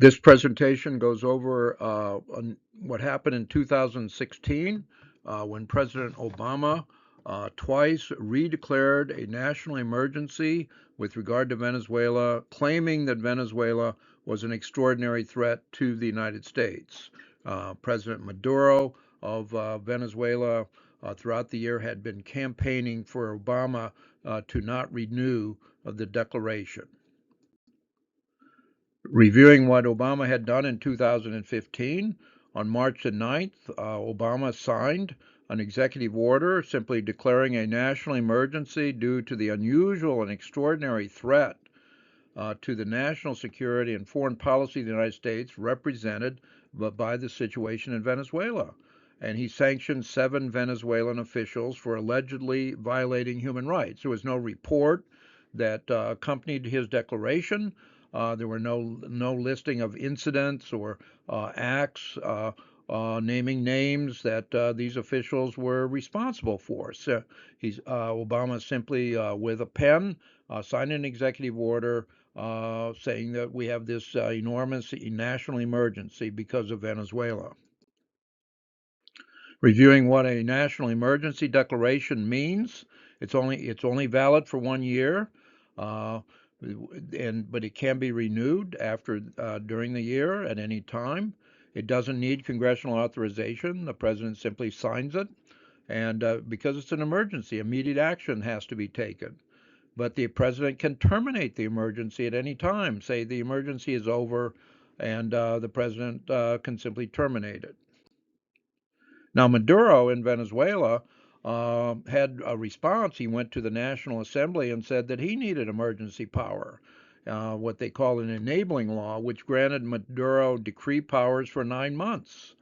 This presentation goes over what happened in 2016 when President Obama twice redeclared a national emergency with regard to Venezuela, claiming that Venezuela was an extraordinary threat to the United States. President Maduro of Venezuela throughout the year had been campaigning for Obama to not renew the declaration. Reviewing what Obama had done in 2015, on March the 9th, Obama signed an executive order simply declaring a national emergency due to the unusual and extraordinary threat to the national security and foreign policy of the United States represented by the situation in Venezuela. And he sanctioned 7 Venezuelan officials for allegedly violating human rights. There was no report that accompanied his declaration. There were no listing of incidents or acts naming names that these officials were responsible for. So Obama simply, with a pen, signed an executive order saying that we have this enormous national emergency because of Venezuela. Reviewing what a national emergency declaration means, it's only valid for 1 year, uh, but it can be renewed after during the year at any time. It doesn't need congressional authorization. The president simply signs it, and because it's an emergency, immediate action has to be taken. But the president can terminate the emergency at any time, say the emergency is over, and the president can simply terminate it. Now, Maduro in Venezuela had a response. He went to the National Assembly and said that he needed emergency power, what they call an enabling law, which granted Maduro decree powers for 9 months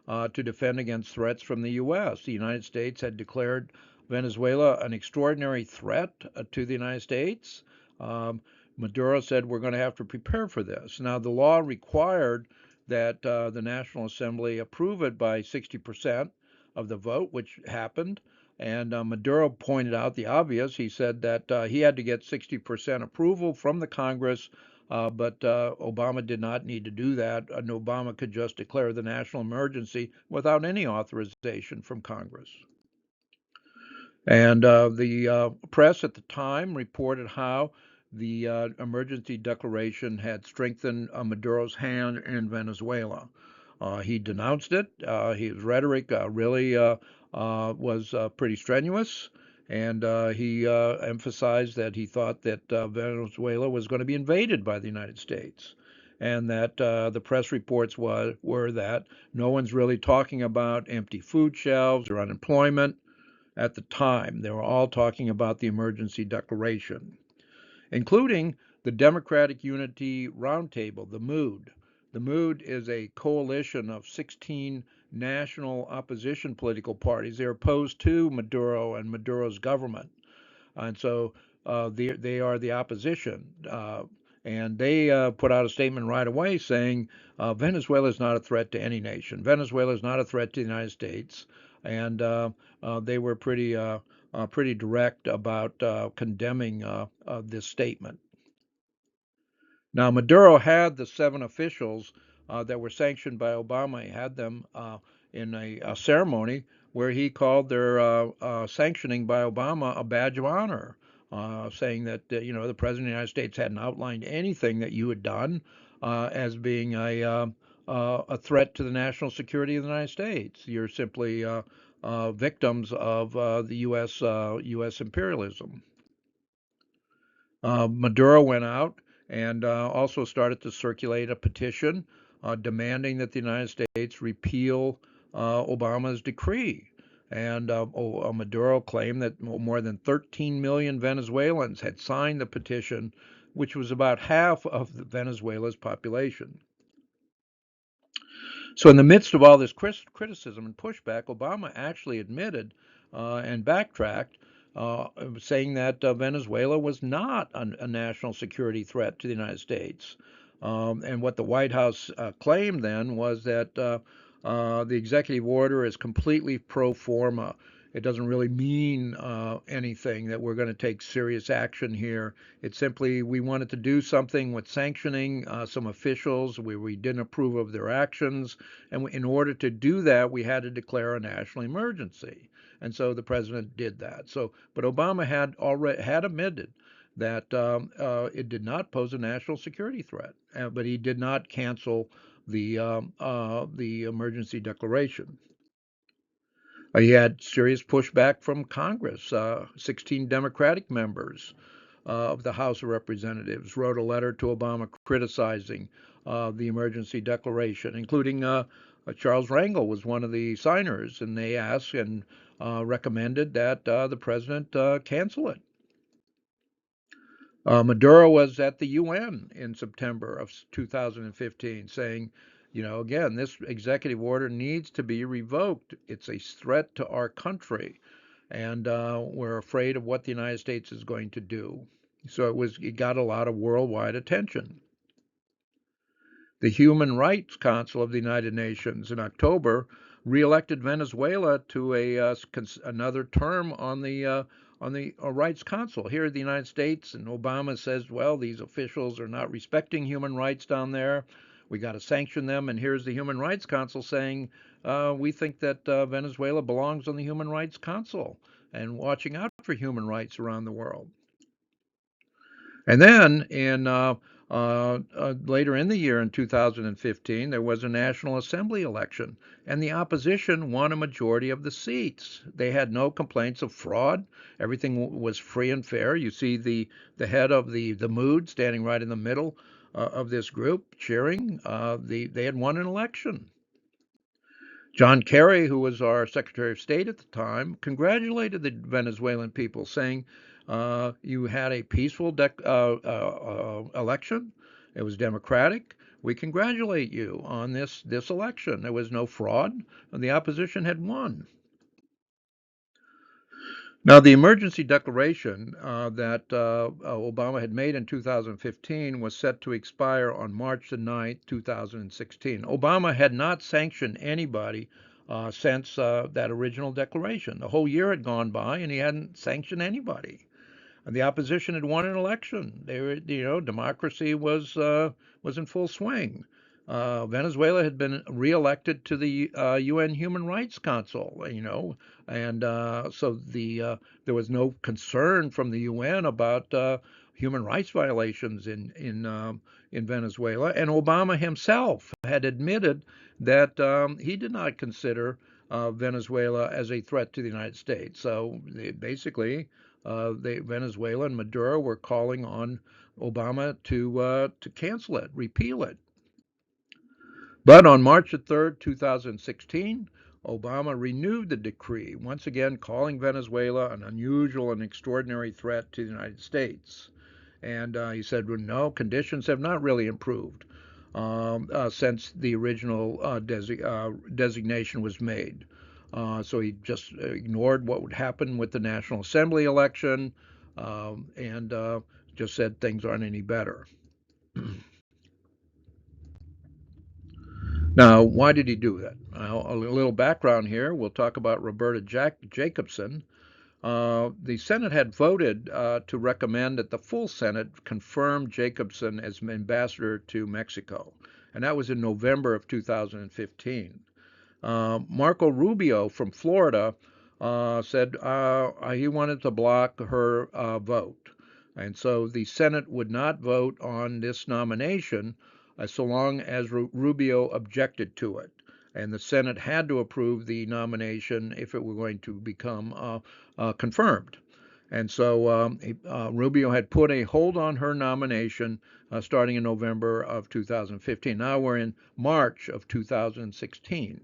to defend against threats from the U.S. The United States had declared Venezuela an extraordinary threat to the United States. Um, Maduro said we're going to have to prepare for this. Now, the law required that the National Assembly approve it by 60% of the vote, which happened. And Maduro pointed out the obvious. He said that he had to get 60% approval from the Congress, but Obama did not need to do that, and Obama could just declare the national emergency without any authorization from Congress. And the press at the time reported how the emergency declaration had strengthened Maduro's hand in Venezuela. He denounced it. His rhetoric really was pretty strenuous, and he emphasized that he thought that Venezuela was going to be invaded by the United States, and that the press reports were that no one's really talking about empty food shelves or unemployment at the time. They were all talking about the emergency declaration, including the Democratic Unity Roundtable, the MOOD. The MOOD is a coalition of 16 national opposition political parties. They're opposed to Maduro and Maduro's government. And so they are the opposition. And they put out a statement right away saying Venezuela is not a threat to any nation. Venezuela is not a threat to the United States. And they were pretty direct about condemning this statement. Now, Maduro had the 7 officials that were sanctioned by Obama. He had them in a ceremony where he called their sanctioning by Obama a badge of honor, saying that the President of the United States hadn't outlined anything that you had done as being a threat to the national security of the United States. You're simply victims of the U.S. imperialism. Maduro went out and also started to circulate a petition demanding that the United States repeal Obama's decree. And Maduro claimed that more than 13 million Venezuelans had signed the petition, which was about half of Venezuela's population. So, in the midst of all this criticism and pushback, Obama actually admitted and backtracked, saying that Venezuela was not a national security threat to the United States. And what the White House claimed then was that the executive order is completely pro forma. it doesn't really mean anything that we're going to take serious action here. It's simply we wanted to do something with sanctioning some officials. We didn't approve of their actions. And in order to do that, we had to declare a national emergency. And so the president did that. So, but Obama had admitted that it did not pose a national security threat, but he did not cancel the emergency declaration. He had serious pushback from Congress. 16 Democratic members of the House of Representatives wrote a letter to Obama criticizing the emergency declaration, including Charles Rangel was one of the signers, and they asked and recommended that the president cancel it. Maduro was at the UN in September of 2015 saying, again, this executive order needs to be revoked. It's a threat to our country, and we're afraid of what the United States is going to do. So it got a lot of worldwide attention. The Human Rights Council of the United Nations in October reelected Venezuela to another term on the Rights Council here in the United States. And Obama says, well, these officials are not respecting human rights down there. We got to sanction them. And here's the Human Rights Council saying, we think that Venezuela belongs on the Human Rights Council and watching out for human rights around the world. And then in later in the year in 2015, there was a National Assembly election, and the opposition won a majority of the seats. They had no complaints of fraud. Everything was free and fair. You see the head of the Mood standing right in the middle of this group cheering. They had won an election. John Kerry, who was our Secretary of State at the time, congratulated the Venezuelan people, saying, "You had a peaceful election. It was democratic. We congratulate you on this election. There was no fraud, and the opposition had won." Now, the emergency declaration that Obama had made in 2015 was set to expire on March the 9th, 2016. Obama had not sanctioned anybody since that original declaration. The whole year had gone by, and he hadn't sanctioned anybody. And the opposition had won an election. Democracy was in full swing. Venezuela had been reelected to the UN Human Rights Council, and there was no concern from the UN about human rights violations in Venezuela. And Obama himself had admitted that he did not consider Venezuela as a threat to the United States. So basically, Venezuela and Maduro were calling on Obama to cancel it, repeal it. But on March 3rd, 2016, Obama renewed the decree, once again calling Venezuela an unusual and extraordinary threat to the United States. And he said, well, no, conditions have not really improved since the original designation was made. So he just ignored what would happen with the National Assembly election and just said things aren't any better. Now, why did he do that? Well, a little background here. We'll talk about Roberta Jacobson. The Senate had voted to recommend that the full Senate confirm Jacobson as ambassador to Mexico, and that was in November of 2015. Marco Rubio from Florida said he wanted to block her vote. And so the Senate would not vote on this nomination so long as Rubio objected to it. And the Senate had to approve the nomination if it were going to become confirmed. And so Rubio had put a hold on her nomination starting in November of 2015. Now we're in March of 2016.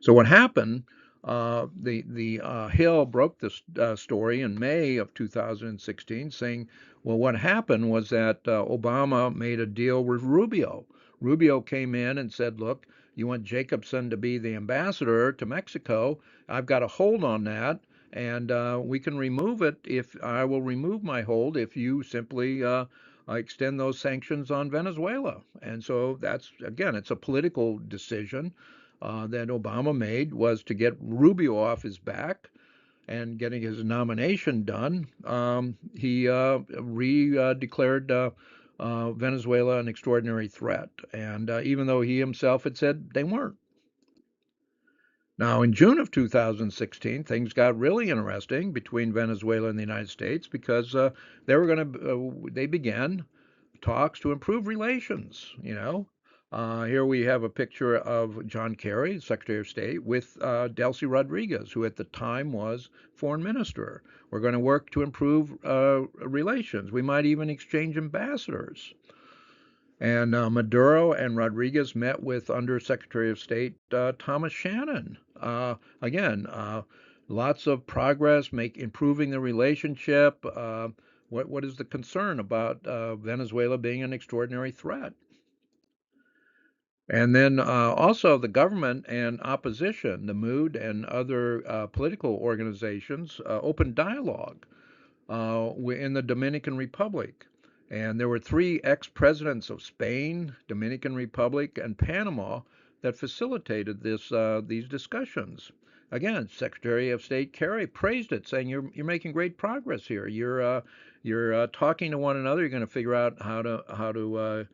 So what happened? The Hill broke this story in May of 2016, saying, well, what happened was that Obama made a deal with Rubio. Rubio came in and said, look, you want Jacobson to be the ambassador to Mexico. I've got a hold on that, and we can remove it if I will remove my hold if you simply extend those sanctions on Venezuela. And so that's, again, it's a political decision. that Obama made was to get Rubio off his back and getting his nomination done. He re-declared Venezuela an extraordinary threat, and even though he himself had said they weren't. Now, in June of 2016, things got really interesting between Venezuela and the United States because they began talks to improve relations. Here we have a picture of John Kerry, Secretary of State, with Delcy Rodriguez, who at the time was Foreign Minister. We're going to work to improve relations. We might even exchange ambassadors. And Maduro and Rodriguez met with Undersecretary of State Thomas Shannon. Again, lots of progress, improving the relationship. What is the concern about Venezuela being an extraordinary threat? And then also the government and opposition, the Mood and other political organizations, open dialogue in the Dominican Republic. And there were three ex-presidents of Spain, Dominican Republic, and Panama that facilitated these discussions. Again, Secretary of State Kerry praised it, saying you're making great progress here. You're talking to one another. You're going to figure out how to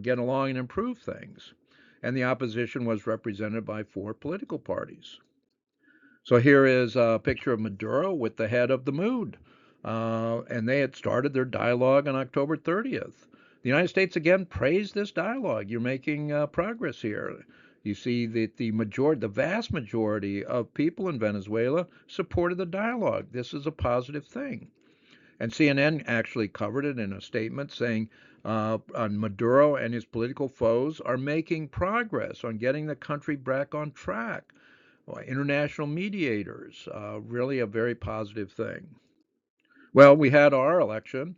get along and improve things. And the opposition was represented by four political parties. So here is a picture of Maduro with the head of the Mood. And they had started their dialogue on October 30th. The United States again praised this dialogue. You're making progress here. You see that the vast majority of people in Venezuela supported the dialogue. This is a positive thing. And CNN actually covered it in a statement saying Maduro and his political foes are making progress on getting the country back on track. International mediators, really a very positive thing. Well, we had our election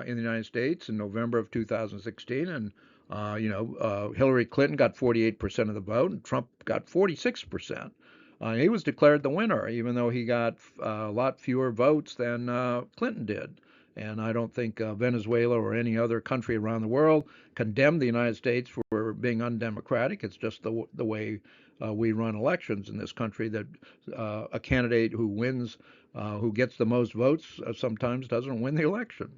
in the United States in November of 2016, and Hillary Clinton got 48% of the vote, and Trump got 46%. He was declared the winner, even though he got a lot fewer votes than Clinton did. And I don't think Venezuela or any other country around the world condemned the United States for being undemocratic. It's just the way we run elections in this country that a candidate who wins, who gets the most votes, sometimes doesn't win the election.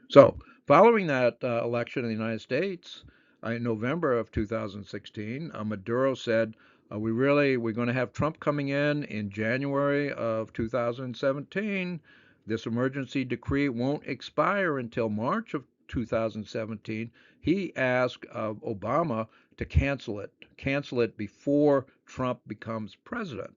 So, following that election in the United States in November of 2016, Maduro said, we're going to have Trump coming in January of 2017. This emergency decree won't expire until March of 2017. He asked Obama to cancel it before Trump becomes president.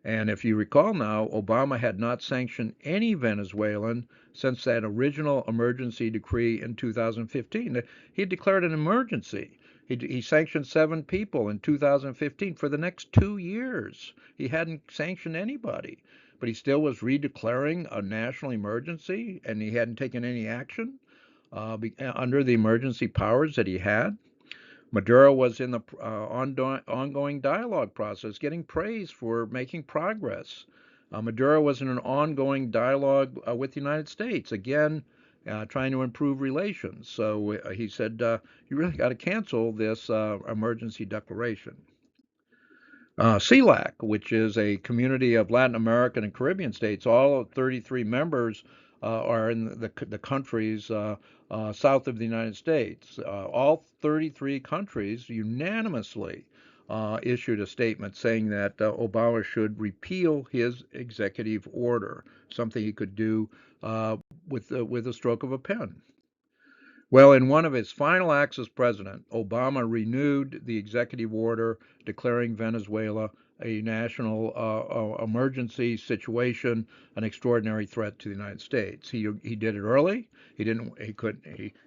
And if you recall now, Obama had not sanctioned any Venezuelan since that original emergency decree in 2015. He declared an emergency. He sanctioned 7 people in 2015 for the next 2 years. He hadn't sanctioned anybody, but he still was redeclaring a national emergency, and he hadn't taken any action under the emergency powers that he had. Maduro was in the ongoing dialogue process, getting praise for making progress. Maduro was in an ongoing dialogue with the United States, again, trying to improve relations. So he said, you really got to cancel this emergency declaration. CELAC, which is a community of Latin American and Caribbean states, all of 33 members are in the countries south of the United States. All 33 countries unanimously issued a statement saying that Obama should repeal his executive order, something he could do with a stroke of a pen. Well, in one of his final acts as president, Obama renewed the executive order declaring Venezuela a national emergency situation, an extraordinary threat to the United States. He did it early. He didn't. He could.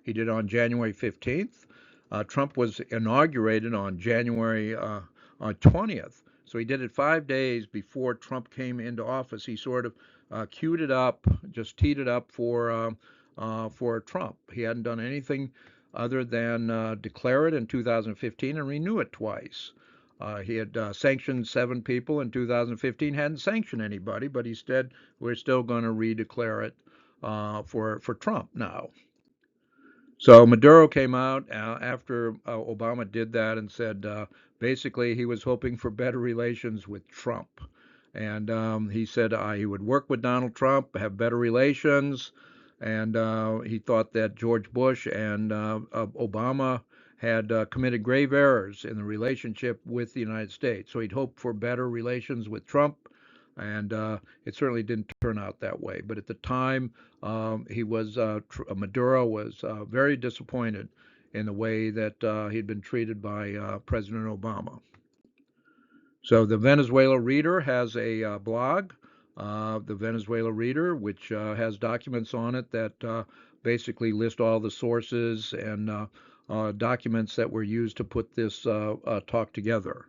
He did it on January 15th. Trump was inaugurated on January 20th. So he did it 5 days before Trump came into office. He sort of queued it up, just teed it up for Trump. He hadn't done anything other than declare it in 2015 and renew it twice. He had sanctioned 7 people in 2015, hadn't sanctioned anybody, but he said we're still going to redeclare it for Trump now. So Maduro came out after Obama did that and said basically he was hoping for better relations with Trump. And he said he would work with Donald Trump, have better relations. And he thought that George Bush and Obama had committed grave errors in the relationship with the United States. So he'd hoped for better relations with Trump. And it certainly didn't turn out that way. But at the time, Maduro was very disappointed in the way that he'd been treated by President Obama. So the Venezuela Reader has a blog, the Venezuela Reader, which has documents on it that basically list all the sources and documents that were used to put this talk together.